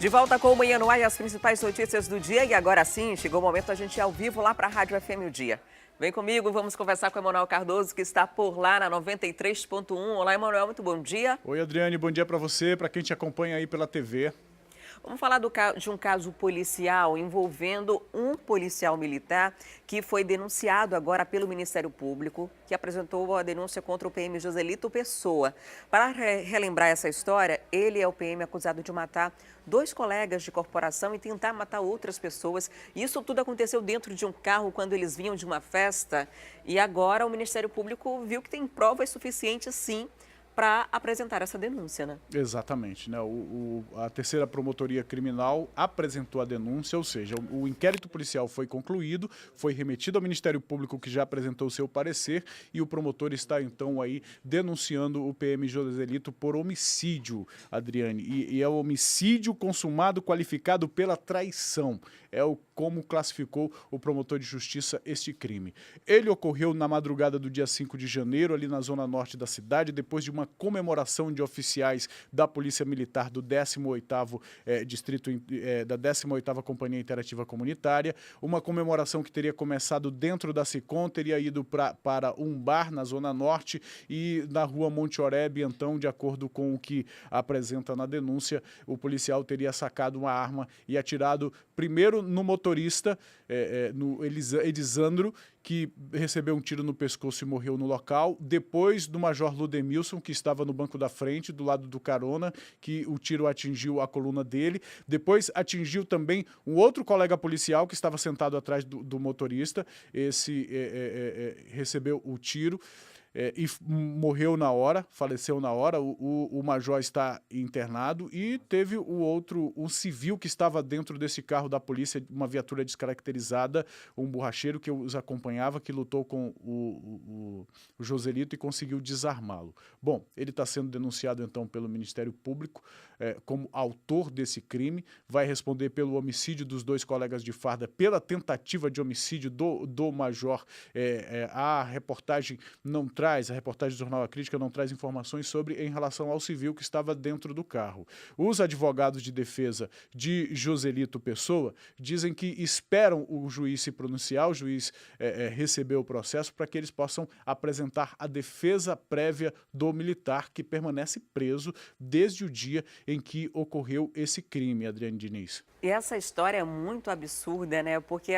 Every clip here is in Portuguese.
De volta com o Manhã no Ar e as principais notícias do dia. E agora sim, chegou o momento da gente ir ao vivo lá para a Rádio FM o Dia. Vem comigo, vamos conversar com o Emanuel Cardoso, que está por lá na 93.1. Olá, Emanuel, muito bom dia. Oi, Adriane, bom dia para você, para quem te acompanha aí pela TV. Vamos falar de um caso policial envolvendo um policial militar que foi denunciado agora pelo Ministério Público, que apresentou a denúncia contra o PM Joselito Pessoa. Para relembrar essa história, ele é o PM acusado de matar 2 colegas de corporação e tentar matar outras pessoas. Isso tudo aconteceu dentro de um carro quando eles vinham de uma festa. E agora o Ministério Público viu que tem provas suficientes, sim, para apresentar essa denúncia, né? Exatamente, né? A terceira promotoria criminal apresentou a denúncia, ou seja, o inquérito policial foi concluído, foi remetido ao Ministério Público, que já apresentou o seu parecer, e o promotor está então aí denunciando o PM Joselito por homicídio, Adriane, e é o homicídio consumado qualificado pela traição. Como classificou o promotor de justiça este crime. Ele ocorreu na madrugada do dia 5 de janeiro, ali na zona norte da cidade, depois de uma comemoração de oficiais da Polícia Militar do 18º Distrito, da 18ª Companhia Interativa Comunitária, uma comemoração que teria começado dentro da SICOM, teria ido para um bar na zona norte e na rua Monte Oreb, então, de acordo com o que apresenta na denúncia, o policial teria sacado uma arma e atirado primeiro no motorista, no Elisandro, que recebeu um tiro no pescoço e morreu no local, depois do Major Ludemilson, que estava no banco da frente, do lado do carona, que o tiro atingiu a coluna dele, depois atingiu também um outro colega policial que estava sentado atrás do motorista, esse recebeu o tiro, e morreu na hora, faleceu na hora. O major está internado e teve um civil que estava dentro desse carro da polícia, uma viatura descaracterizada, um borracheiro que os acompanhava, que lutou com o Joselito e conseguiu desarmá-lo. Bom, ele está sendo denunciado então pelo Ministério Público como autor desse crime, vai responder pelo homicídio dos 2 colegas de farda, pela tentativa de homicídio do major. A reportagem do Jornal A Crítica não traz informações em relação ao civil que estava dentro do carro. Os advogados de defesa de Joselito Pessoa dizem que esperam o juiz se pronunciar, o juiz receber o processo, para que eles possam apresentar a defesa prévia do militar, que permanece preso desde o dia em que ocorreu esse crime, Adriane Diniz. E essa história é muito absurda, né? Porque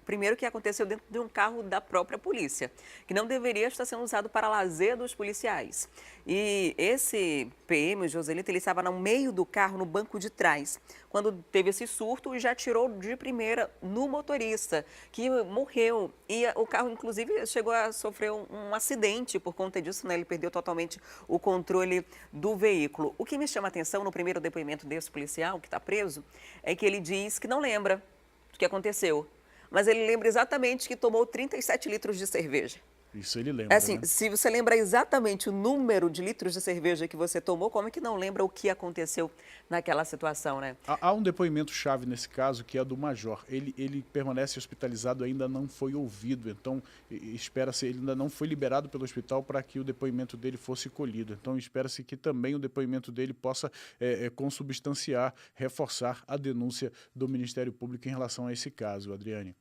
primeiro que aconteceu dentro de um carro da própria polícia, que não deveria estar sendo usado para lazer dos policiais. E esse PM, o Joselito, ele estava no meio do carro, no banco de trás, quando teve esse surto e já atirou de primeira no motorista, que morreu. E o carro, inclusive, chegou a sofrer um acidente por conta disso, né? Ele perdeu totalmente o controle do veículo. O que me chama a atenção no primeiro depoimento desse policial, que está preso, é que ele diz que não lembra do que aconteceu. Mas ele lembra exatamente que tomou 37 litros de cerveja. Isso ele lembra, assim, né? Se você lembra exatamente o número de litros de cerveja que você tomou, como é que não lembra o que aconteceu naquela situação, né? Há um depoimento-chave nesse caso, que é do major. Ele permanece hospitalizado, ainda não foi ouvido, então espera-se, ele ainda não foi liberado pelo hospital para que o depoimento dele fosse colhido. Então espera-se que também o depoimento dele possa consubstanciar, reforçar a denúncia do Ministério Público em relação a esse caso, Adriane.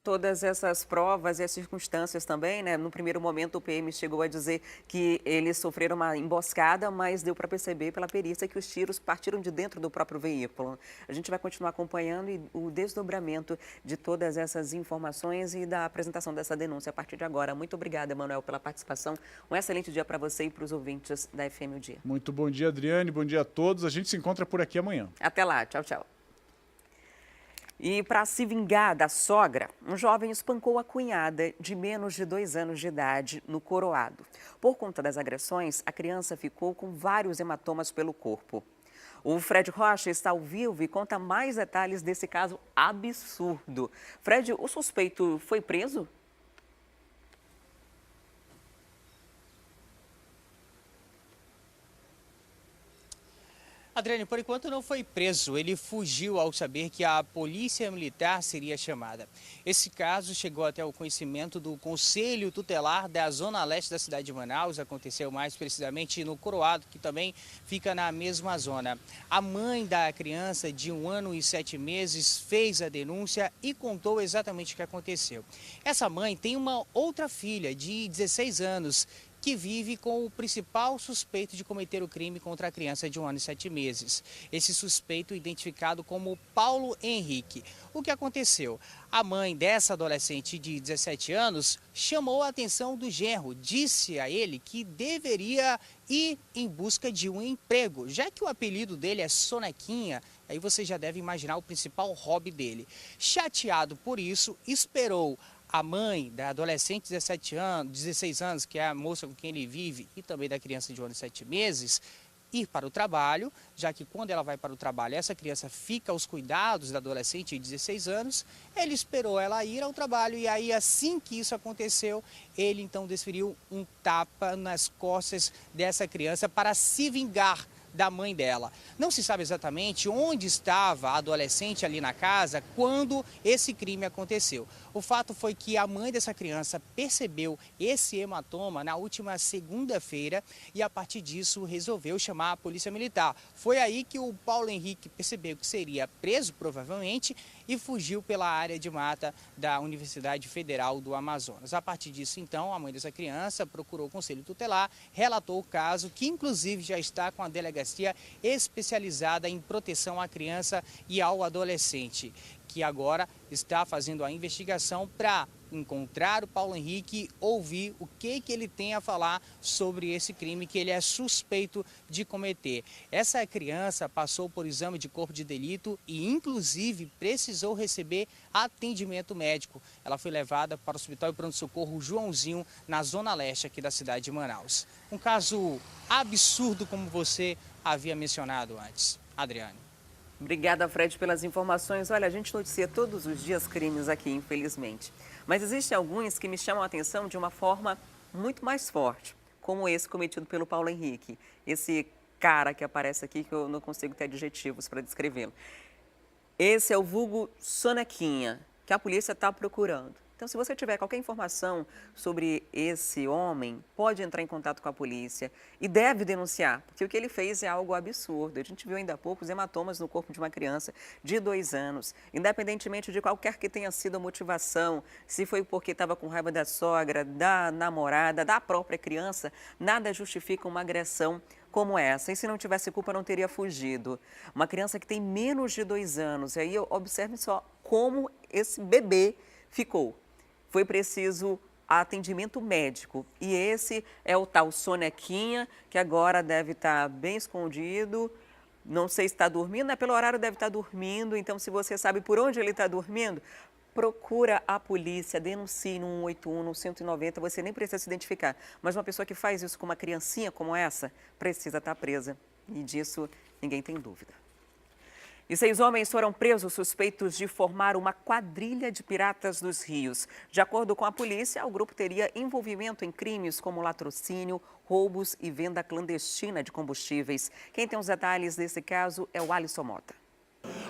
Todas essas provas e as circunstâncias também, né? No primeiro momento o PM chegou a dizer que eles sofreram uma emboscada, mas deu para perceber pela perícia que os tiros partiram de dentro do próprio veículo. A gente vai continuar acompanhando o desdobramento de todas essas informações e da apresentação dessa denúncia a partir de agora. Muito obrigada, Emanuel, pela participação. Um excelente dia para você e para os ouvintes da FM o Dia. Muito bom dia, Adriane. Bom dia a todos. A gente se encontra por aqui amanhã. Até lá. Tchau, tchau. E para se vingar da sogra, um jovem espancou a cunhada de menos de 2 anos de idade no Coroado. Por conta das agressões, a criança ficou com vários hematomas pelo corpo. O Fred Rocha está ao vivo e conta mais detalhes desse caso absurdo. Fred, o suspeito foi preso? Adriane, por enquanto não foi preso. Ele fugiu ao saber que a polícia militar seria chamada. Esse caso chegou até o conhecimento do Conselho Tutelar da Zona Leste da cidade de Manaus. Aconteceu mais precisamente no Coroado, que também fica na mesma zona. A mãe da criança de 1 ano e 7 meses fez a denúncia e contou exatamente o que aconteceu. Essa mãe tem uma outra filha de 16 anos, que vive com o principal suspeito de cometer o crime contra a criança de 1 ano e 7 meses. Esse suspeito identificado como Paulo Henrique. O que aconteceu? A mãe dessa adolescente de 17 anos chamou a atenção do genro, disse a ele que deveria ir em busca de um emprego, já que o apelido dele é Sonequinha. Aí você já deve imaginar o principal hobby dele. Chateado por isso, esperou a mãe da adolescente de 16 anos, que é a moça com quem ele vive, e também da criança de 1 ano e 7 meses, ir para o trabalho, já que quando ela vai para o trabalho, essa criança fica aos cuidados da adolescente de 16 anos, ele esperou ela ir ao trabalho e aí, assim que isso aconteceu, ele então desferiu um tapa nas costas dessa criança para se vingar da mãe dela. Não se sabe exatamente onde estava a adolescente ali na casa quando esse crime aconteceu. O fato foi que a mãe dessa criança percebeu esse hematoma na última segunda-feira e a partir disso resolveu chamar a polícia militar. Foi aí que o Paulo Henrique percebeu que seria preso provavelmente e fugiu pela área de mata da Universidade Federal do Amazonas. A partir disso, então, a mãe dessa criança procurou o Conselho Tutelar, relatou o caso, que inclusive já está com a delegacia especializada em proteção à criança e ao adolescente, que agora está fazendo a investigação para encontrar o Paulo Henrique, ouvir o que ele tem a falar sobre esse crime que ele é suspeito de cometer. Essa criança passou por exame de corpo de delito e, inclusive, precisou receber atendimento médico. Ela foi levada para o Hospital e Pronto-Socorro Joãozinho, na Zona Leste aqui da cidade de Manaus. Um caso absurdo, como você havia mencionado antes. Adriane. Obrigada, Fred, pelas informações. Olha, a gente noticia todos os dias crimes aqui, infelizmente. Mas existem alguns que me chamam a atenção de uma forma muito mais forte, como esse cometido pelo Paulo Henrique. Esse cara que aparece aqui, que eu não consigo ter adjetivos para descrevê-lo. Esse é o vulgo Sonequinha, que a polícia está procurando. Então, se você tiver qualquer informação sobre esse homem, pode entrar em contato com a polícia e deve denunciar, porque o que ele fez é algo absurdo. A gente viu ainda há pouco os hematomas no corpo de uma criança de 2 anos, independentemente de qualquer que tenha sido a motivação, se foi porque estava com raiva da sogra, da namorada, da própria criança, nada justifica uma agressão como essa. E se não tivesse culpa, não teria fugido. Uma criança que tem menos de 2 anos, e aí observe só como esse bebê ficou. Foi preciso atendimento médico. E esse é o tal Sonequinha, que agora deve estar bem escondido. Não sei se está dormindo, né? Pelo horário deve estar dormindo. Então, se você sabe por onde ele está dormindo, procura a polícia, denuncie no 181, no 190. Você nem precisa se identificar. Mas uma pessoa que faz isso com uma criancinha como essa, precisa estar presa. E disso ninguém tem dúvida. E 6 homens foram presos suspeitos de formar uma quadrilha de piratas dos rios. De acordo com a polícia, o grupo teria envolvimento em crimes como latrocínio, roubos e venda clandestina de combustíveis. Quem tem os detalhes desse caso é o Alisson Mota.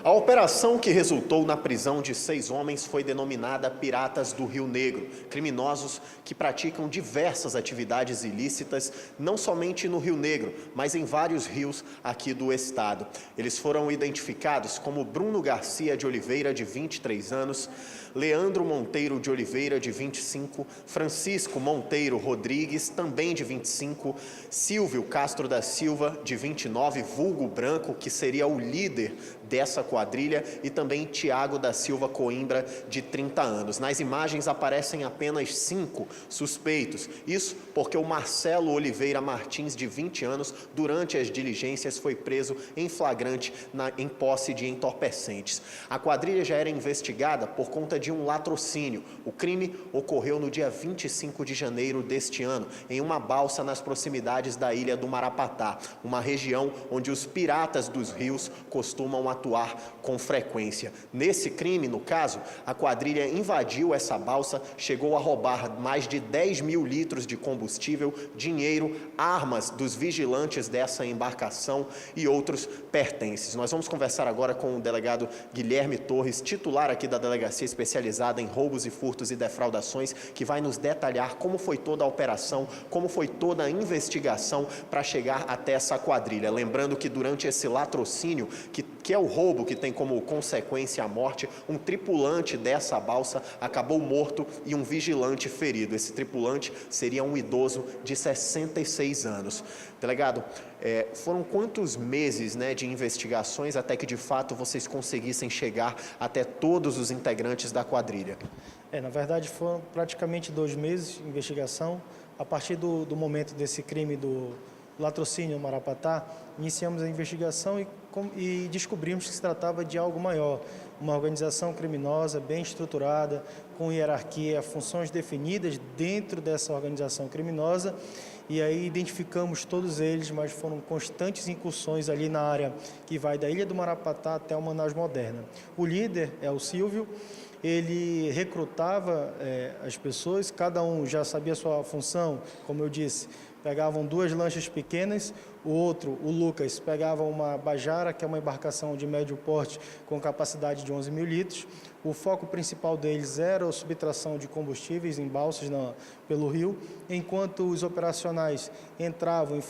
A operação que resultou na prisão de 6 homens foi denominada Piratas do Rio Negro, criminosos que praticam diversas atividades ilícitas, não somente no Rio Negro, mas em vários rios aqui do estado. Eles foram identificados como Bruno Garcia de Oliveira, de 23 anos, Leandro Monteiro de Oliveira, de 25, Francisco Monteiro Rodrigues, também de 25, Silvio Castro da Silva, de 29, vulgo Branco, que seria o líder dessa quadrilha, e também Tiago da Silva Coimbra, de 30 anos. Nas imagens aparecem apenas 5 suspeitos, isso porque o Marcelo Oliveira Martins, de 20 anos, durante as diligências foi preso em flagrante em posse de entorpecentes. A quadrilha já era investigada por conta de um latrocínio. O crime ocorreu no dia 25 de janeiro deste ano, em uma balsa nas proximidades da ilha do Marapatá, uma região onde os piratas dos rios costumam atuar com frequência. Nesse crime, no caso, a quadrilha invadiu essa balsa, chegou a roubar mais de 10 mil litros de combustível, dinheiro, armas dos vigilantes dessa embarcação e outros pertences. Nós vamos conversar agora com o delegado Guilherme Torres, titular aqui da Delegacia Especializada em Roubos e Furtos e Defraudações, que vai nos detalhar como foi toda a operação, como foi toda a investigação para chegar até essa quadrilha. Lembrando que durante esse latrocínio, que é o roubo que tem como consequência a morte, um tripulante dessa balsa acabou morto e um vigilante ferido. Esse tripulante seria um idoso de 66 anos. Delegado, foram quantos meses, né, de investigações até que de fato vocês conseguissem chegar até todos os integrantes da quadrilha? Na verdade foram praticamente 2 meses de investigação. A partir do momento desse crime do latrocínio no Marapatá, iniciamos a investigação e descobrimos que se tratava de algo maior, uma organização criminosa bem estruturada, com hierarquia, funções definidas dentro dessa organização criminosa, e aí identificamos todos eles, mas foram constantes incursões ali na área que vai da Ilha do Marapatá até o Manaus Moderna. O líder é o Silvio. Ele recrutava as pessoas, cada um já sabia a sua função, como eu disse, pegavam 2 lanchas pequenas, o outro, o Lucas, pegava uma bajara, que é uma embarcação de médio porte com capacidade de 11 mil litros. O foco principal deles era a subtração de combustíveis em balsas pelo rio, enquanto os operacionais entravam e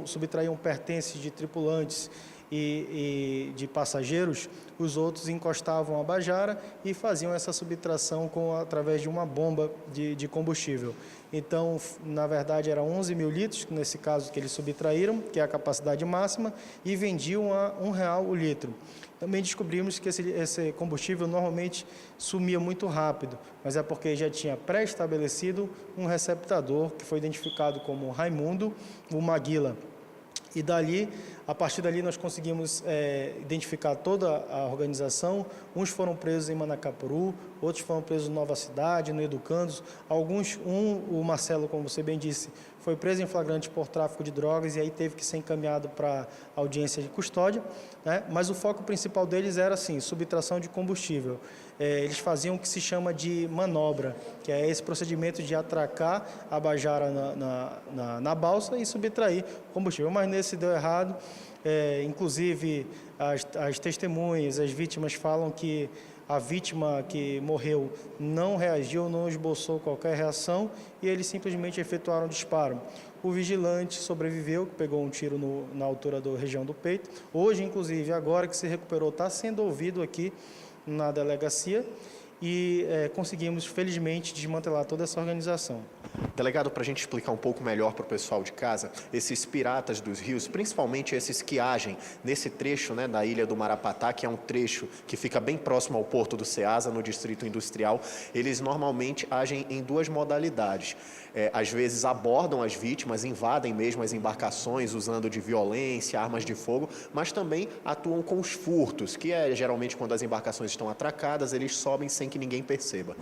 subtraíam pertences de tripulantes e de passageiros. Os outros encostavam a bajara e faziam essa subtração através de uma bomba de combustível. Então, na verdade, eram 11 mil litros, nesse caso que eles subtraíram, que é a capacidade máxima, e vendiam a R$1 o litro. Também descobrimos que esse combustível normalmente sumia muito rápido, mas é porque já tinha pré-estabelecido um receptador, que foi identificado como Raimundo, o Maguila. E a partir dali nós conseguimos identificar toda a organização. Uns foram presos em Manacapuru, outros foram presos em Nova Cidade, no Educandos. O Marcelo, como você bem disse, foi preso em flagrante por tráfico de drogas e aí teve que ser encaminhado para audiência de custódia, né? Mas o foco principal deles era, assim, subtração de combustível. Eles faziam o que se chama de manobra, que é esse procedimento de atracar a bajara na balsa e subtrair combustível. Mas nesse deu errado. Inclusive, as testemunhas, as vítimas falam que a vítima que morreu não reagiu, não esboçou qualquer reação e eles simplesmente efetuaram o disparo. O vigilante sobreviveu, pegou um tiro na altura da região do peito. Hoje, inclusive, agora que se recuperou, está sendo ouvido aqui na delegacia e conseguimos, felizmente, desmantelar toda essa organização. Delegado, para a gente explicar um pouco melhor para o pessoal de casa, esses piratas dos rios, principalmente esses que agem nesse trecho, né, da Ilha do Marapatá, que é um trecho que fica bem próximo ao Porto do Ceasa, no Distrito Industrial, eles normalmente agem em 2 modalidades. Às vezes abordam as vítimas, invadem mesmo as embarcações usando de violência, armas de fogo, mas também atuam com os furtos, que é geralmente quando as embarcações estão atracadas, eles sobem sem que ninguém perceba.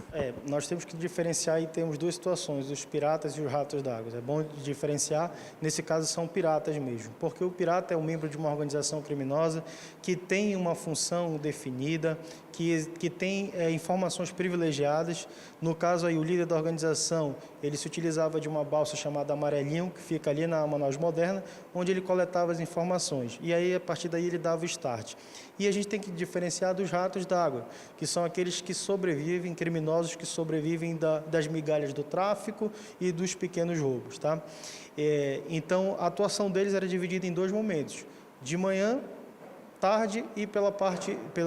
Nós temos que diferenciar e temos 2 situações, os piratas e os ratos d'água. É bom diferenciar, nesse caso são piratas mesmo, porque o pirata é um membro de uma organização criminosa que tem uma função definida, que tem informações privilegiadas. No caso aí, o líder da organização, ele se utilizava de uma balsa chamada Amarelinho, que fica ali na Manaus Moderna, onde ele coletava as informações. E aí, a partir daí, ele dava o start. E a gente tem que diferenciar dos ratos d'água, que são aqueles que sobrevivem, criminosos que sobrevivem das migalhas do tráfico e dos pequenos roubos, tá? Então, a atuação deles era dividida em 2 momentos. De manhã, tarde e pela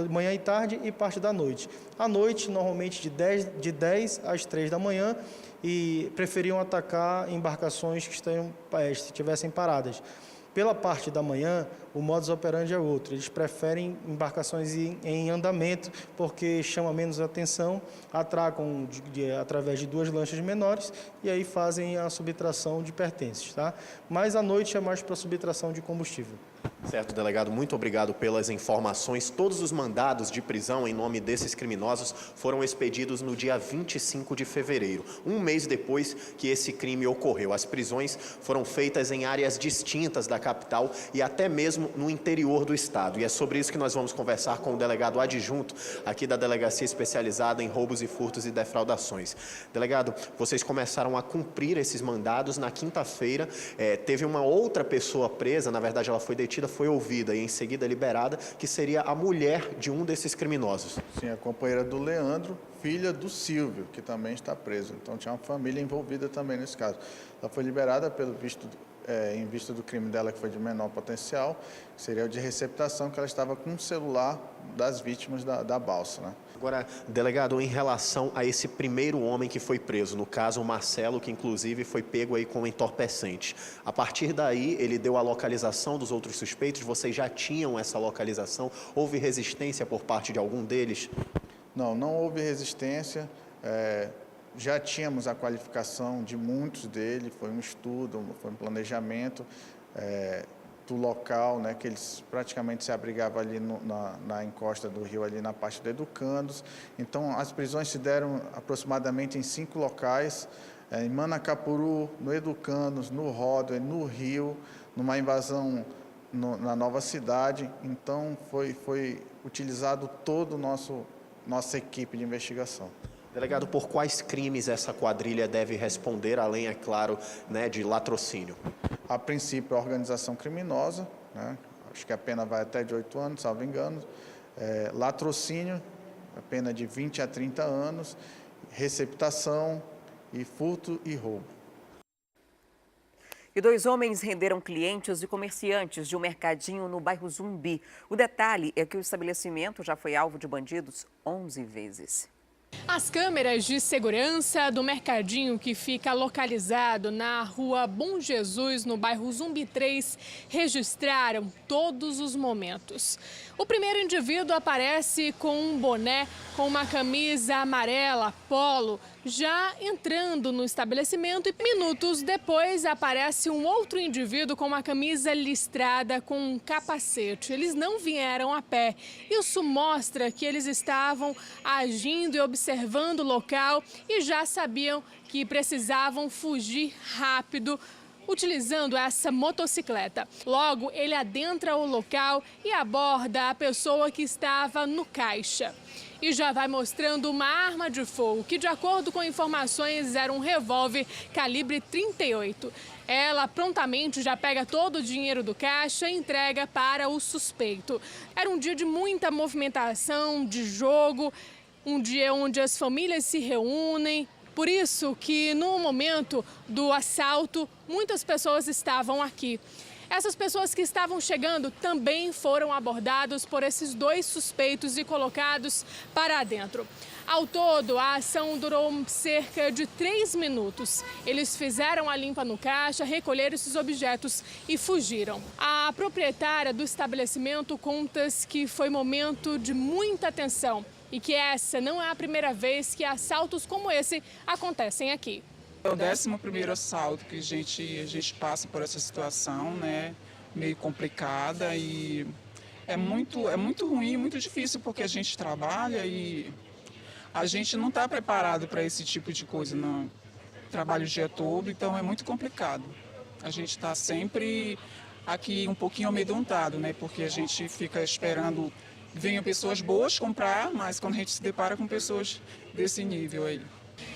manhã e tarde e parte da noite. À noite, normalmente de 10 às 3 da manhã, e preferiam atacar embarcações que estivessem paradas. Pela parte da manhã, o modus operandi é outro. Eles preferem embarcações em andamento, porque chama menos atenção, atracam através de 2 lanchas menores e aí fazem a subtração de pertences, tá? Mas à noite é mais para subtração de combustível. Certo, delegado, muito obrigado pelas informações. Todos os mandados de prisão em nome desses criminosos foram expedidos no dia 25 de fevereiro, um mês depois que esse crime ocorreu. As prisões foram feitas em áreas distintas da capital e até mesmo no interior do estado. E é sobre isso que nós vamos conversar com o delegado adjunto aqui da Delegacia Especializada em Roubos e Furtos e Defraudações. Delegado, vocês começaram a cumprir esses mandados na quinta-feira. Teve uma outra pessoa presa, na verdade ela foi detida, foi ouvida e em seguida liberada, que seria a mulher de um desses criminosos. Sim, a companheira do Leandro, filha do Silvio, que também está preso. Então tinha uma família envolvida também nesse caso. Ela foi liberada em vista do crime dela, que foi de menor potencial, que seria o de receptação, que ela estava com o celular das vítimas da balsa, né? Agora, delegado, em relação a esse primeiro homem que foi preso, no caso o Marcelo, que inclusive foi pego aí com entorpecente. A partir daí, ele deu a localização dos outros suspeitos, vocês já tinham essa localização? Houve resistência por parte de algum deles? Não houve resistência. Já tínhamos a qualificação de muitos deles, foi um estudo, foi um planejamento do local, né, que eles praticamente se abrigavam ali na encosta do rio, ali na parte do Educandos. Então, as prisões se deram aproximadamente em 5 locais, em Manacapuru, no Educandos, no Ródua, no Rio, numa invasão na Nova Cidade. Então, foi utilizado todo nossa equipe de investigação. Delegado, por quais crimes essa quadrilha deve responder, além, é claro, né, de latrocínio? A princípio, a organização criminosa, né? Acho que a pena vai até de 8 anos, salvo engano. Latrocínio, a pena de 20 a 30 anos. Receptação e furto e roubo. E 2 homens renderam clientes e comerciantes de um mercadinho no bairro Zumbi. O detalhe é que o estabelecimento já foi alvo de bandidos 11 vezes. As câmeras de segurança do mercadinho, que fica localizado na rua Bom Jesus, no bairro Zumbi 3, registraram todos os momentos. O primeiro indivíduo aparece com um boné com uma camisa amarela polo, já entrando no estabelecimento, e minutos depois aparece um outro indivíduo com uma camisa listrada com um capacete. Eles não vieram a pé. Isso mostra que eles estavam agindo e observando o local e já sabiam que precisavam fugir rápido, utilizando essa motocicleta. Logo, ele adentra o local e aborda a pessoa que estava no caixa. E já vai mostrando uma arma de fogo, que de acordo com informações era um revólver calibre 38. Ela prontamente já pega todo o dinheiro do caixa e entrega para o suspeito. Era um dia de muita movimentação, de jogo, um dia onde as famílias se reúnem. Por isso que no momento do assalto, muitas pessoas estavam aqui. Essas pessoas que estavam chegando também foram abordados por esses 2 suspeitos e colocados para dentro. Ao todo, a ação durou cerca de 3 minutos. Eles fizeram a limpa no caixa, recolheram esses objetos e fugiram. A proprietária do estabelecimento conta que foi momento de muita tensão e que essa não é a primeira vez que assaltos como esse acontecem aqui. É o 11º assalto que a gente passa por essa situação, né, meio complicada, e é muito ruim, muito difícil, porque a gente trabalha e a gente não está preparado para esse tipo de coisa, não. Trabalho o dia todo, então é muito complicado. A gente está sempre aqui um pouquinho amedrontado, né, porque a gente fica esperando que venham pessoas boas comprar, mas quando a gente se depara com pessoas desse nível aí.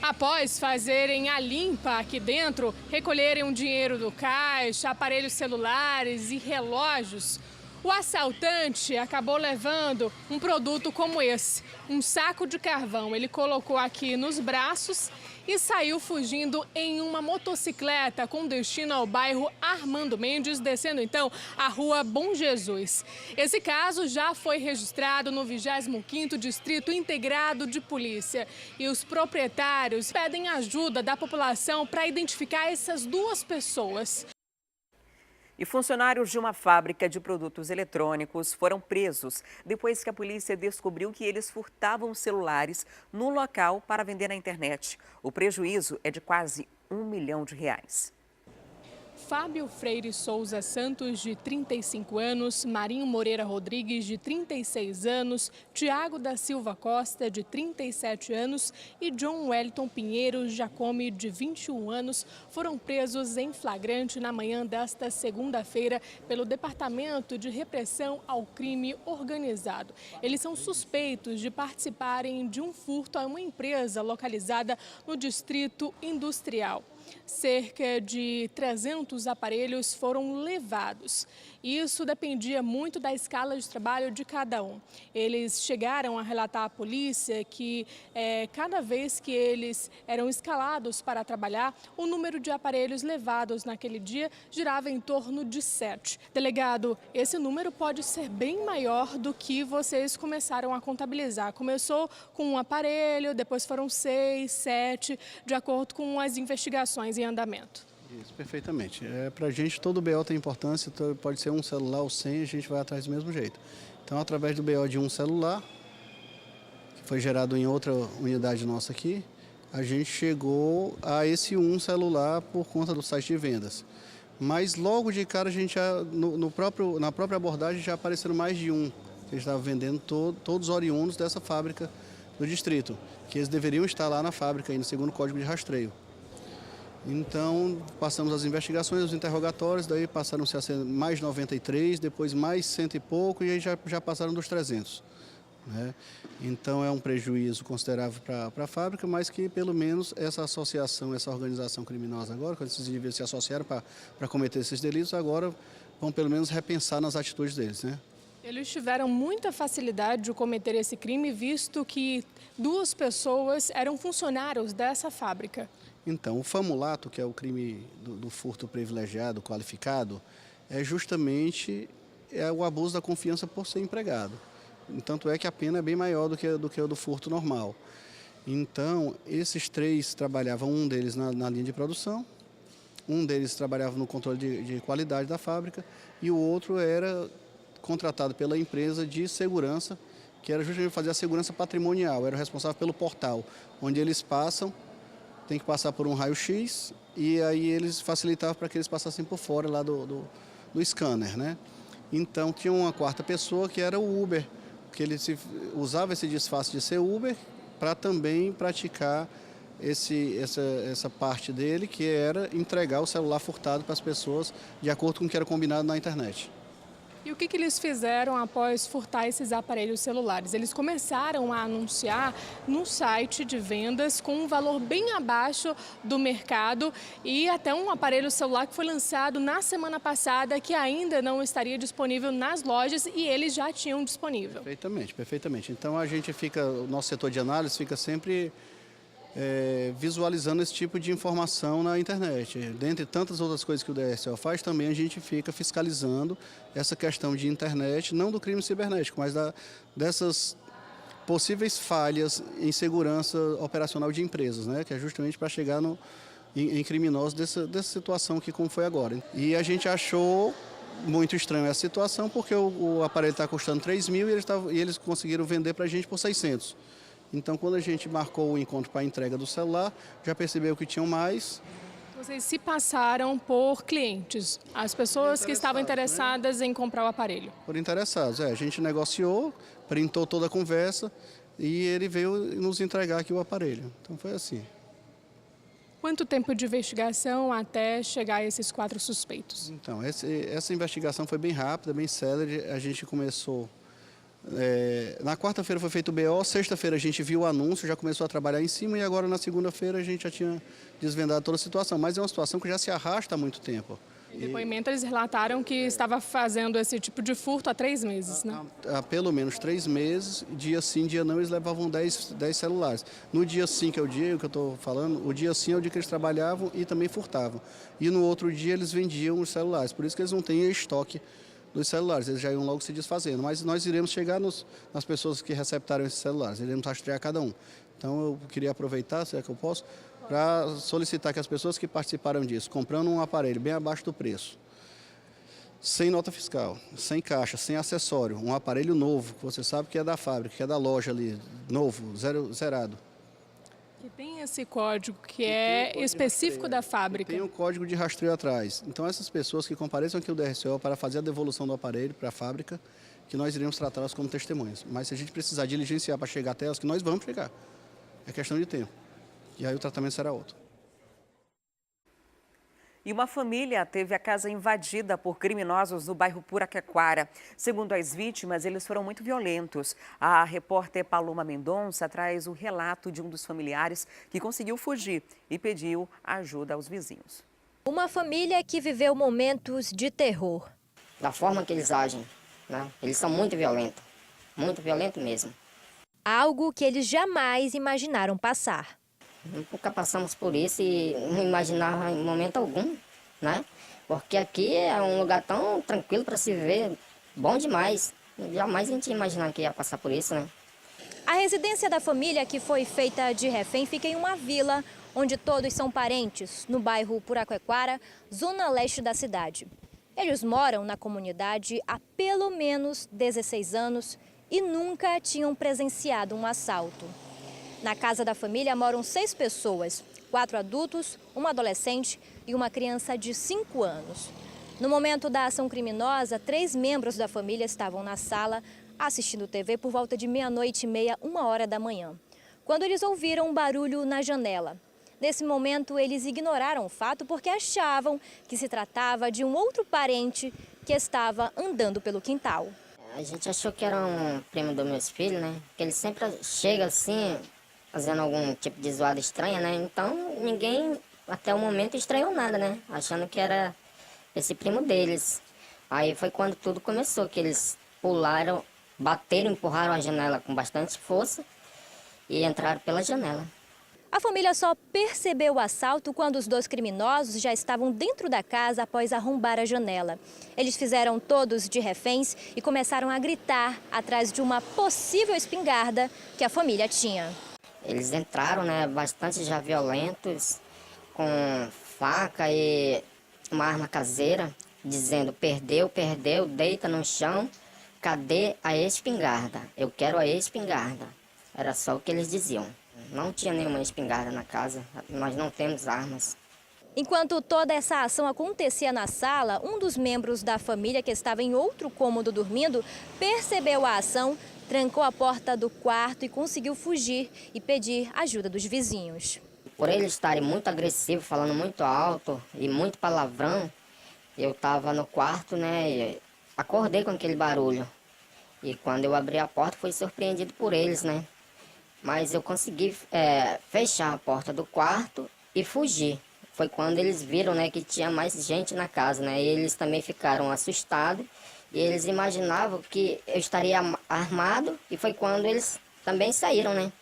Após fazerem a limpa aqui dentro, recolherem o dinheiro do caixa, aparelhos celulares e relógios, o assaltante acabou levando um produto como esse, um saco de carvão. Ele colocou aqui nos braços e saiu fugindo em uma motocicleta com destino ao bairro Armando Mendes, descendo então a rua Bom Jesus. Esse caso já foi registrado no 25º Distrito Integrado de Polícia e os proprietários pedem ajuda da população para identificar essas 2 pessoas. E funcionários de uma fábrica de produtos eletrônicos foram presos depois que a polícia descobriu que eles furtavam celulares no local para vender na internet. O prejuízo é de quase R$1 milhão. Fábio Freire Souza Santos, de 35 anos, Marinho Moreira Rodrigues, de 36 anos, Tiago da Silva Costa, de 37 anos e John Wellington Pinheiro Jacome, de 21 anos, foram presos em flagrante na manhã desta segunda-feira pelo Departamento de Repressão ao Crime Organizado. Eles são suspeitos de participarem de um furto a uma empresa localizada no Distrito Industrial. Cerca de 300 aparelhos foram levados. Isso dependia muito da escala de trabalho de cada um. Eles chegaram a relatar à polícia que cada vez que eles eram escalados para trabalhar, o número de aparelhos levados naquele dia girava em torno de 7. Delegado, esse número pode ser bem maior do que vocês começaram a contabilizar. Começou com um aparelho, depois foram 6, 7, de acordo com as investigações em andamento. Isso, perfeitamente. Para a gente, todo BO tem importância, pode ser um celular ou 100, a gente vai atrás do mesmo jeito. Então, através do BO de um celular, que foi gerado em outra unidade nossa aqui, a gente chegou a esse um celular por conta do site de vendas. Mas logo de cara, a gente já, na própria abordagem, já apareceram mais de um, que estava vendendo todos oriundos dessa fábrica do distrito, que eles deveriam estar lá na fábrica, aí, no segundo código de rastreio. Então, passamos as investigações, os interrogatórios, daí passaram-se a ser mais 93, depois mais 100 e pouco, e aí já passaram dos 300. Né? Então, é um prejuízo considerável para a fábrica, mas que, pelo menos, essa associação, essa organização criminosa agora, quando esses indivíduos se associaram para cometer esses delitos, agora vão, pelo menos, repensar nas atitudes deles, né? Eles tiveram muita facilidade de cometer esse crime, visto que 2 pessoas eram funcionários dessa fábrica. Então, o famulato, que é o crime do furto privilegiado, qualificado, é justamente o abuso da confiança por ser empregado. Tanto é que a pena é bem maior do que o do furto normal. Então, esses 3 trabalhavam, um deles na linha de produção, um deles trabalhava no controle de qualidade da fábrica e o outro era contratado pela empresa de segurança, que era justamente fazer a segurança patrimonial, era o responsável pelo portal, onde eles passam, tem que passar por um raio-x e aí eles facilitavam para que eles passassem por fora lá do scanner, né? Então tinha uma 4ª pessoa que era o Uber, que ele usava esse disfarce de ser Uber para também praticar essa parte dele, que era entregar o celular furtado para as pessoas de acordo com o que era combinado na internet. E o que eles fizeram após furtar esses aparelhos celulares? Eles começaram a anunciar no site de vendas com um valor bem abaixo do mercado e até um aparelho celular que foi lançado na semana passada que ainda não estaria disponível nas lojas e eles já tinham disponível. Perfeitamente, perfeitamente. Então o nosso setor de análise fica sempre visualizando esse tipo de informação na internet. Dentre tantas outras coisas que o DSO faz, também a gente fica fiscalizando essa questão de internet, não do crime cibernético, mas dessas possíveis falhas em segurança operacional de empresas, né? Que é justamente para chegar em criminosos dessa situação que como foi agora. E a gente achou muito estranho essa situação, porque o aparelho está custando 3 mil e eles conseguiram vender para a gente por 600. Então, quando a gente marcou o encontro para a entrega do celular, já percebeu que tinham mais. Vocês se passaram por clientes, as pessoas que estavam interessadas em comprar o aparelho? Por interessados, a gente negociou, printou toda a conversa e ele veio nos entregar aqui o aparelho. Então, foi assim. Quanto tempo de investigação até chegar a esses 4 suspeitos? Então, essa investigação foi bem rápida, bem célere. A gente começou... na quarta-feira foi feito o BO, sexta-feira a gente viu o anúncio, já começou a trabalhar em cima e agora na segunda-feira a gente já tinha desvendado toda a situação. Mas é uma situação que já se arrasta há muito tempo. Em depoimento eles relataram que estava fazendo esse tipo de furto há 3 meses, né? Há pelo menos 3 meses, dia sim, dia não, eles levavam 10 celulares. No dia sim, que é o dia que eu estou falando, o dia sim é o dia que eles trabalhavam e também furtavam. E no outro dia eles vendiam os celulares, por isso que eles não têm estoque dos celulares, eles já iam logo se desfazendo. Mas nós iremos chegar nas pessoas que receptaram esses celulares, iremos rastrear cada um. Então eu queria aproveitar, se é que eu posso, para solicitar que as pessoas que participaram disso, comprando um aparelho bem abaixo do preço, sem nota fiscal, sem caixa, sem acessório, um aparelho novo, que você sabe que é da fábrica, que é da loja ali, novo, zerado. Que Tem esse código que é específico da fábrica. Tem um código de rastreio atrás. Então, essas pessoas que compareçam aqui ao DRCO para fazer a devolução do aparelho para a fábrica, que nós iremos tratá-las como testemunhas. Mas se a gente precisar diligenciar para chegar até elas, que nós vamos chegar. É questão de tempo. E aí o tratamento será outro. E uma família teve a casa invadida por criminosos no bairro Puraquequara. Segundo as vítimas, eles foram muito violentos. A repórter Paloma Mendonça traz o relato de um dos familiares que conseguiu fugir e pediu ajuda aos vizinhos. Uma família que viveu momentos de terror. Da forma que eles agem, né? Eles são muito violentos mesmo. Algo que eles jamais imaginaram passar. Nunca passamos por isso e não imaginava em momento algum, né? Porque aqui é um lugar tão tranquilo para se viver, bom demais. Jamais a gente ia imaginar que ia passar por isso, né? A residência da família, que foi feita de refém, fica em uma vila onde todos são parentes, no bairro Puraquequara, zona leste da cidade. Eles moram na comunidade há pelo menos 16 anos e nunca tinham presenciado um assalto. Na casa da família moram 6 pessoas, 4 adultos, uma adolescente e uma criança de 5 anos. No momento da ação criminosa, 3 membros da família estavam na sala assistindo TV por volta de 00:30, 1h da manhã, quando eles ouviram um barulho na janela. Nesse momento, eles ignoraram o fato porque achavam que se tratava de um outro parente que estava andando pelo quintal. A gente achou que era um primo dos meus filhos, né? Que ele sempre chega assim, fazendo algum tipo de zoada estranha, né? Então ninguém até o momento estranhou nada, né? Achando que era esse primo deles. Aí foi quando tudo começou, que eles pularam, bateram, empurraram a janela com bastante força e entraram pela janela. A família só percebeu o assalto quando os 2 criminosos já estavam dentro da casa após arrombar a janela. Eles fizeram todos de reféns e começaram a gritar atrás de uma possível espingarda que a família tinha. Eles entraram, né, bastante já violentos, com faca e uma arma caseira, dizendo: perdeu, perdeu, deita no chão, cadê a espingarda? Eu quero a espingarda. Era só o que eles diziam. Não tinha nenhuma espingarda na casa, nós não temos armas. Enquanto toda essa ação acontecia na sala, um dos membros da família, que estava em outro cômodo dormindo, percebeu a ação, trancou a porta do quarto e conseguiu fugir e pedir ajuda dos vizinhos. Por eles estarem muito agressivos, falando muito alto e muito palavrão, eu estava no quarto, né, e acordei com aquele barulho. E quando eu abri a porta, fui surpreendido por eles, né. Mas eu consegui fechar a porta do quarto e fugir. Foi quando eles viram, né, que tinha mais gente na casa, né, e eles também ficaram assustados. E eles imaginavam que eu estaria armado e foi quando eles também saíram, né.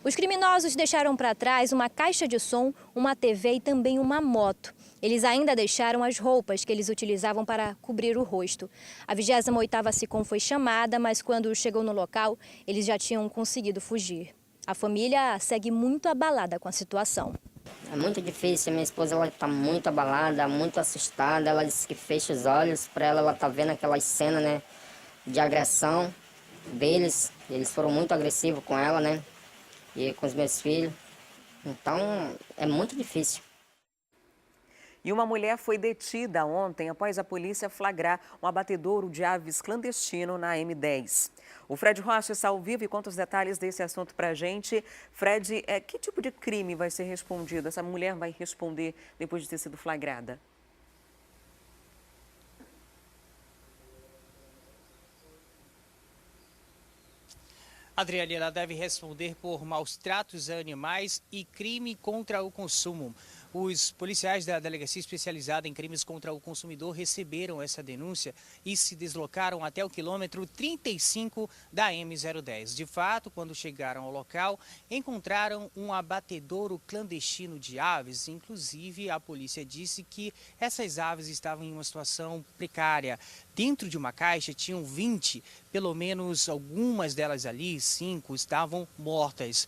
Os criminosos deixaram para trás uma caixa de som, uma TV e também uma moto. Eles ainda deixaram as roupas que eles utilizavam para cobrir o rosto. A 28ª SICOM foi chamada, mas quando chegou no local, eles já tinham conseguido fugir. A família segue muito abalada com a situação. É muito difícil, minha esposa está muito abalada, muito assustada. Ela disse que fecha os olhos, para ela tá vendo aquelas cenas, né, de agressão deles. Eles foram muito agressivos com ela, né, e com os meus filhos. Então, é muito difícil. E uma mulher foi detida ontem após a polícia flagrar um abatedouro de aves clandestino na M10. O Fred Rocha está ao vivo e conta os detalhes desse assunto para a gente. Fred, que tipo de crime vai ser respondido? Essa mulher vai responder depois de ter sido flagrada? Adriane, ela deve responder por maus tratos a animais e crime contra o consumo. Os policiais da Delegacia Especializada em Crimes contra o Consumidor receberam essa denúncia e se deslocaram até o quilômetro 35 da M010. De fato, quando chegaram ao local, encontraram um abatedouro clandestino de aves. Inclusive, a polícia disse que essas aves estavam em uma situação precária. Dentro de uma caixa tinham 20, pelo menos algumas delas ali, 5, estavam mortas.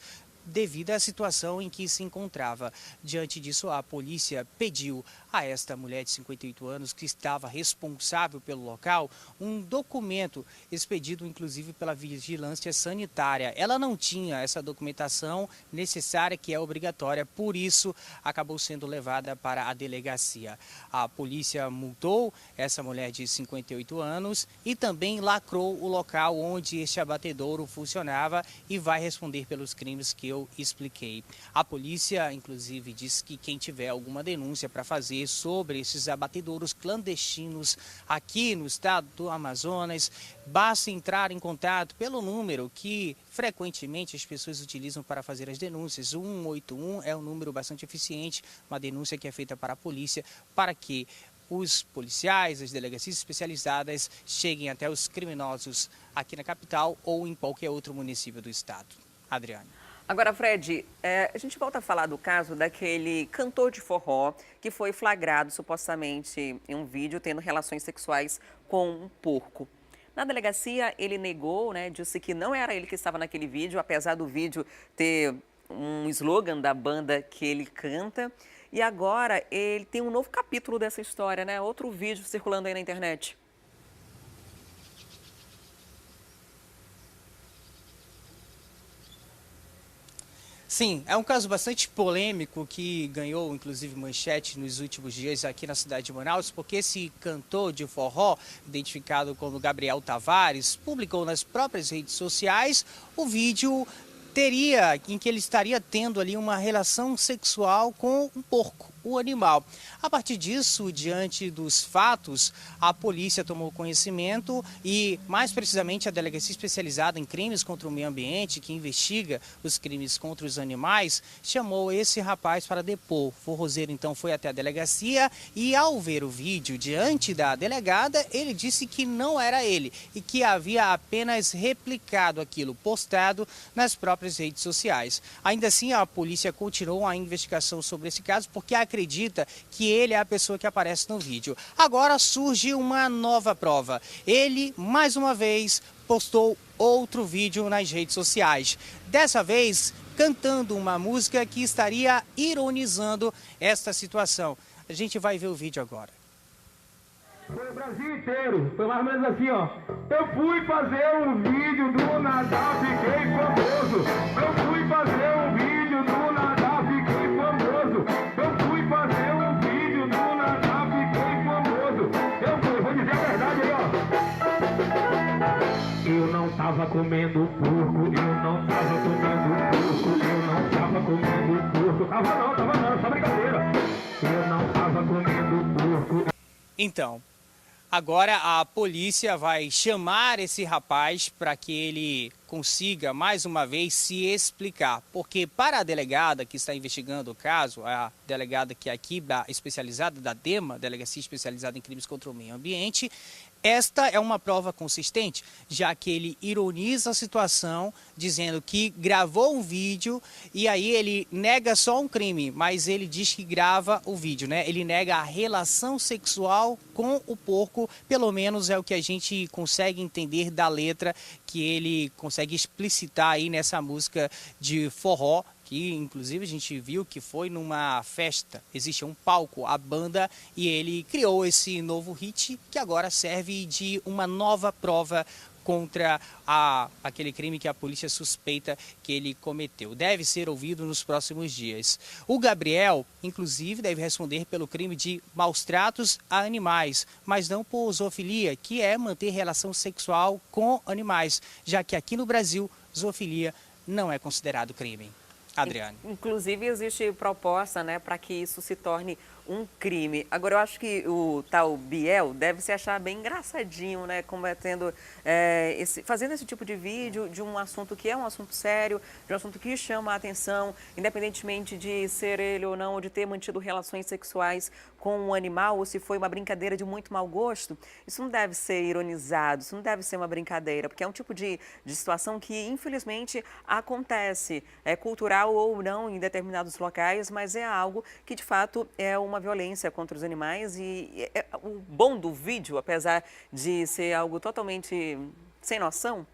devido à situação em que se encontrava. Diante disso, a polícia pediu a esta mulher de 58 anos, que estava responsável pelo local, um documento expedido inclusive pela vigilância sanitária. Ela não tinha essa documentação necessária, que é obrigatória, por isso acabou sendo levada para a delegacia. A polícia multou essa mulher de 58 anos e também lacrou o local onde este abatedouro funcionava e vai responder pelos crimes que eu expliquei. A polícia, inclusive, disse que quem tiver alguma denúncia para fazer sobre esses abatedouros clandestinos aqui no estado do Amazonas, basta entrar em contato pelo número que frequentemente as pessoas utilizam para fazer as denúncias. 181 é um número bastante eficiente, uma denúncia que é feita para a polícia, para que os policiais, as delegacias especializadas cheguem até os criminosos aqui na capital ou em qualquer outro município do estado. Adriane. Agora, Fred, a gente volta a falar do caso daquele cantor de forró que foi flagrado supostamente em um vídeo tendo relações sexuais com um porco. Na delegacia, ele negou, né, disse que não era ele que estava naquele vídeo, apesar do vídeo ter um slogan da banda que ele canta. E agora ele tem um novo capítulo dessa história, né? Outro vídeo circulando aí na internet. Sim, é um caso bastante polêmico que ganhou, inclusive, manchete nos últimos dias aqui na cidade de Manaus, porque esse cantor de forró, identificado como Gabriel Tavares, publicou nas próprias redes sociais o vídeo em que ele estaria tendo ali uma relação sexual com um porco, o animal. A partir disso, diante dos fatos, a polícia tomou conhecimento e, mais precisamente, a Delegacia Especializada em Crimes contra o Meio Ambiente, que investiga os crimes contra os animais, chamou esse rapaz para depor. O forrozeiro, então, foi até a delegacia e, ao ver o vídeo diante da delegada, ele disse que não era ele e que havia apenas replicado aquilo postado nas próprias redes sociais. Ainda assim, a polícia continuou a investigação sobre esse caso porque acredita que ele é a pessoa que aparece no vídeo. Agora surge uma nova prova. Ele, mais uma vez, postou outro vídeo nas redes sociais. Dessa vez, cantando uma música que estaria ironizando esta situação. A gente vai ver o vídeo agora. Foi o Brasil inteiro, foi mais ou menos assim, ó. Eu fui fazer um vídeo do Natal, fiquei famoso. Eu fui fazer um vídeo do Natal, fiquei famoso. Eu fui fazer um vídeo do Natal, fiquei famoso. Eu fui, vou dizer a verdade aí, ó. Eu não tava comendo porco, eu não tava comendo porco, eu não tava comendo porco. Tava não, só brincadeira. Eu não tava comendo porco. Então, agora a polícia vai chamar esse rapaz para que ele consiga mais uma vez se explicar. Porque para a delegada que está investigando o caso, a delegada que é aqui especializada da DEMA, Delegacia Especializada em Crimes contra o Meio Ambiente, esta é uma prova consistente, já que ele ironiza a situação, dizendo que gravou um vídeo e aí ele nega só um crime, mas ele diz que grava o vídeo, né? Ele nega a relação sexual com o porco, pelo menos é o que a gente consegue entender da letra que ele consegue explicitar aí nessa música de forró, que inclusive a gente viu que foi numa festa, existe um palco, a banda, e ele criou esse novo hit que agora serve de uma nova prova contra aquele crime que a polícia suspeita que ele cometeu. Deve ser ouvido nos próximos dias. O Gabriel, inclusive, deve responder pelo crime de maus tratos a animais, mas não por zoofilia, que é manter relação sexual com animais, já que aqui no Brasil, zoofilia não é considerado crime. Adriane. Inclusive, existe proposta, né, para que isso se torne um crime. Agora, eu acho que o tal Biel deve se achar bem engraçadinho, né, combatendo, fazendo esse tipo de vídeo de um assunto que é um assunto sério, de um assunto que chama a atenção, independentemente de ser ele ou não, ou de ter mantido relações sexuais com um animal, ou se foi uma brincadeira de muito mau gosto. Isso não deve ser ironizado, isso não deve ser uma brincadeira, porque é um tipo de situação que, infelizmente, acontece, é cultural ou não em determinados locais, mas é algo que, de fato, é uma violência contra os animais e o bom do vídeo, apesar de ser algo totalmente sem noção,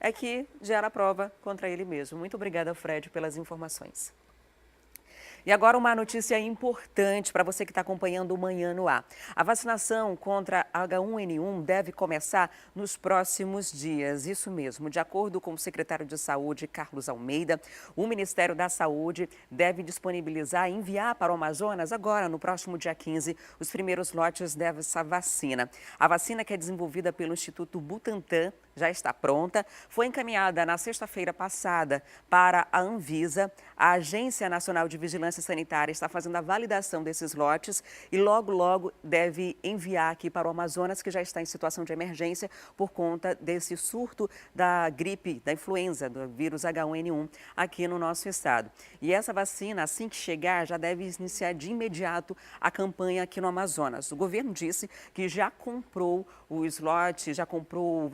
é que gera a prova contra ele mesmo. Muito obrigada, Fred, pelas informações. E agora uma notícia importante para você que está acompanhando o Manhã no Ar. A vacinação contra H1N1 deve começar nos próximos dias. Isso mesmo, de acordo com o secretário de Saúde, Carlos Almeida, o Ministério da Saúde deve disponibilizar e enviar para o Amazonas agora, no próximo dia 15, os primeiros lotes dessa vacina. A vacina, que é desenvolvida pelo Instituto Butantan, já está pronta, foi encaminhada na sexta-feira passada para a Anvisa. A Agência Nacional de Vigilância Sanitária está fazendo a validação desses lotes e logo deve enviar aqui para o Amazonas, que já está em situação de emergência por conta desse surto da gripe, da influenza, do vírus H1N1 aqui no nosso estado. E essa vacina, assim que chegar, já deve iniciar de imediato a campanha aqui no Amazonas. O governo disse que já comprou os lotes, já comprou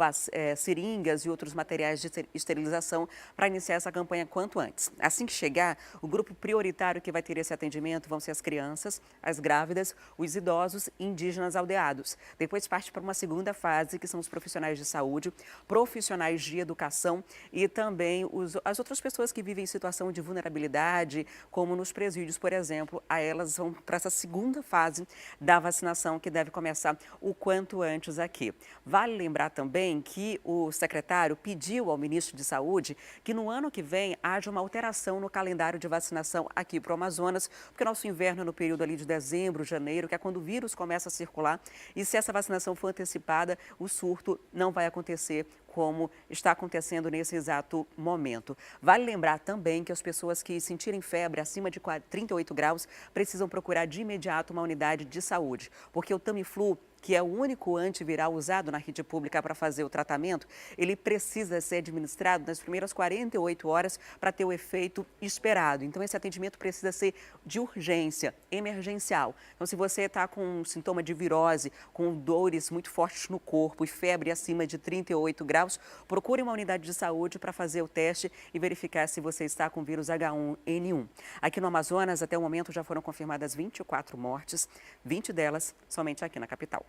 seringas e outros materiais de esterilização para iniciar essa campanha quanto antes. Assim que chegar, o grupo prioritário que vai ter esse atendimento vão ser as crianças, as grávidas, os idosos e indígenas aldeados. Depois parte para uma segunda fase, que são os profissionais de saúde, profissionais de educação e também as outras pessoas que vivem em situação de vulnerabilidade, como nos presídios, por exemplo. A elas vão para essa segunda fase da vacinação, que deve começar o quanto antes aqui. Vale lembrar também que o secretário pediu ao ministro de Saúde que no ano que vem haja uma alteração no calendário de vacinação aqui para o Amazonas, porque nosso inverno é no período ali de dezembro, janeiro, que é quando o vírus começa a circular, e se essa vacinação for antecipada, o surto não vai acontecer como está acontecendo nesse exato momento. Vale lembrar também que as pessoas que sentirem febre acima de 38 graus precisam procurar de imediato uma unidade de saúde, porque o Tamiflu, que é o único antiviral usado na rede pública para fazer o tratamento, ele precisa ser administrado nas primeiras 48 horas para ter o efeito esperado. Então, esse atendimento precisa ser de urgência, emergencial. Então, se você está com um sintoma de virose, com dores muito fortes no corpo e febre acima de 38 graus, procure uma unidade de saúde para fazer o teste e verificar se você está com vírus H1N1. Aqui no Amazonas, até o momento, já foram confirmadas 24 mortes, 20 delas somente aqui na capital.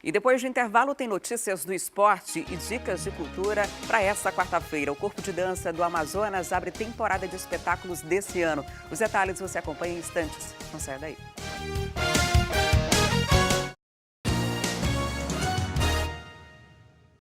E depois do intervalo tem notícias do esporte e dicas de cultura para essa quarta-feira. O Corpo de Dança do Amazonas abre temporada de espetáculos desse ano. Os detalhes você acompanha em instantes. Não saia daí.